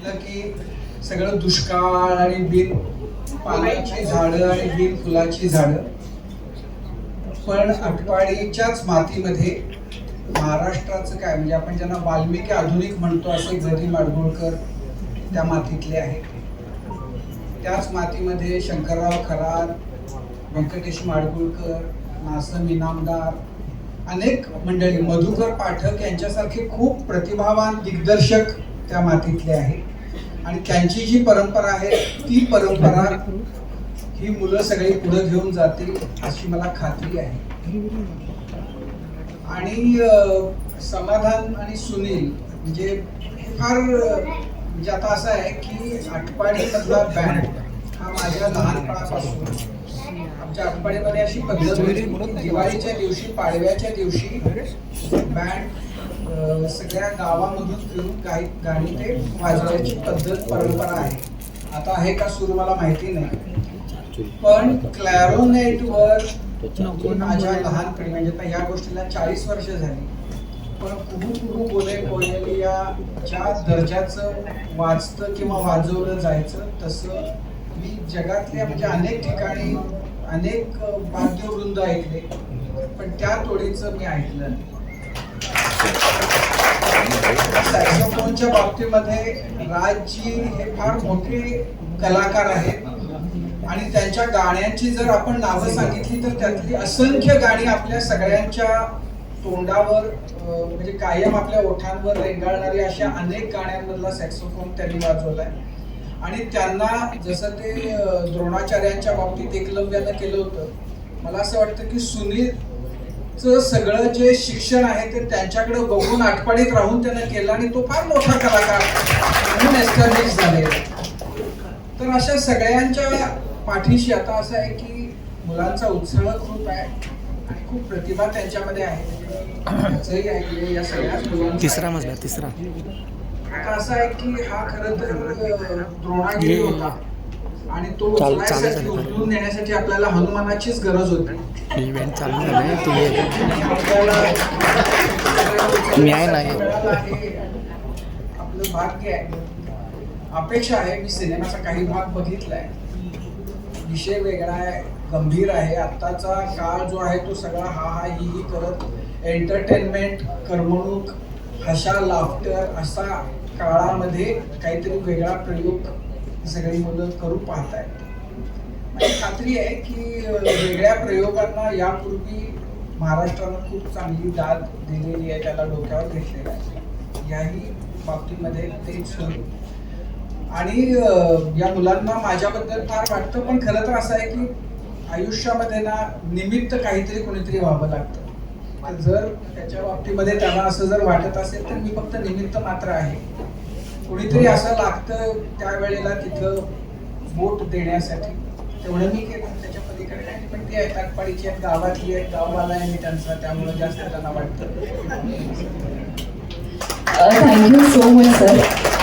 म्हटलं की सगळं दुष्काळ आणि बिन पानाची झाडं आणि बिन फुलाची झाडं, पण आटपाडीच्याच मातीमध्ये महाराष्ट्राचं काय म्हणजे आपण ज्यांना वाल्मिकी आधुनिक म्हणतो असे ग. माडगूळकर त्या मातीतले आहेत. त्याच मातीमध्ये शंकरराव खरात, व्यंकटेश माडगूळकर, नासम इनामदार, अनेक मंडळी, मधुकर पाठक यांच्यासारखे खूप प्रतिभावान दिग्दर्शक त्या मातीतले आहेत. आणि त्यांची जी परंपरा आहे ती परंपरा ही मुलं सगळी पुढे घेऊन जातील अशी मला खात्री आहे. आणि समाधान आणि सुनील म्हणजे फार म्हणजे आता असं आहे की आटपाडी मधला बँड हा माझ्या लहानपणापासून आमच्या आटपाडीमध्ये अशी पद्धत होती की दिवाळीच्या दिवशी, पाडव्याच्या दिवशी बँड सगळ्या गावामधून फिरून काही गाणी ते वाजवायची पद्धत, परंपरा आहे. आता आहे का सुरू मला माहिती नाही, पण क्लॅरोनेटवर माझ्या लहानपणी म्हणजे आता या गोष्टीला 40 वर्ष झाली, पण कुहू कुहू बोले कोयली या ज्या दर्जाचं वाजतं किंवा वाजवलं जायचं तसं मी जगातल्या म्हणजे अनेक ठिकाणी अनेक वाद्यवृंद ऐकले, पण त्या तोडीचं मी ऐकलं नाही. सॅक्सोफोनच्या बाबतीमध्ये राजजी हे फार मोठे कलाकार आहेत आणि त्यांच्या गाण्यांची जर आपण नावं सांगितली तर त्यातली असंख्य गाणी आपल्या सगळ्यांच्या तोंडावर म्हणजे कायम आपल्या ओठांवर रेंगाळणारी अशा अनेक गाण्यांमधला सॅक्सोफोन त्यांनी वाजवलाय. आणि त्यांना जसं ते द्रोणाचार्यांच्या बाबतीत एकलव्यानं केलं होतं, मला असं वाटतं की सुनीलचं सगळं जे शिक्षण आहे ते त्यांच्याकडे बघून आटपाडीत राहून त्यानं केलं आणि तो फार मोठा कलाकार म्हणून एस्टॅब्लिश झाले. तर अशा सगळ्यांच्या पाठीशी आता असं आहे की मुलांचा उत्साह खूप आहे आणि खूप प्रतिभा त्यांच्यामध्ये आहे. ऐकले या सगळ्याच मुलांचा तिसरा आता असं आहे की हा खरं तर द्रोणागिरी होता आणि तो उचलायसाठी, उचलून नेण्यासाठी आपल्याला हनुमानाचीच गरज होती. इव्हेंट चालू झालाय, तू ये. आपलं भाग्य आहे, अपेक्षा आहे. मी सिनेमाचा काही भाग बघितलाय, विषय वेगळा आहे, गंभीर आहे. आत्ताचा काळ जो आहे तो सगळा हा हा ही करत एंटरटेनमेंट, करमणूक, हशा, लाफ्टर असा काळामध्ये काहीतरी वेगळा प्रयोग सगळी मुलं करू पाहत आहेत. मला खात्री आहे की वेगळ्या प्रयोगांना यापूर्वी महाराष्ट्रानं खूप चांगली दाद दिलेली आहे, त्याला डोक्यावर घेतलेला आहे. याही बाबतीमध्ये तेच होईल. आणि या मुलांना माझ्याबद्दल फार वाटतं, पण खरं तर असं आहे की आयुष्यामध्ये ना निमित्त काहीतरी कोणीतरी व्हावं लागतं. जर त्याच्या बाबतीमध्ये त्यांना असं जर वाटत असेल तर मी फक्त निमित्त मात्र आहे. कोणीतरी असं लागतं त्यावेळेला तिथं बोट देण्यासाठी, तेवढं मी केलं. त्याच्या पलीकडे नाही, पण ती आहेत आटपाडीची आहेत, गावातली आहेत, गाववाला आहे मी त्यांचा, त्यामुळे जास्त त्यांना वाटतं. Thank you so much sir.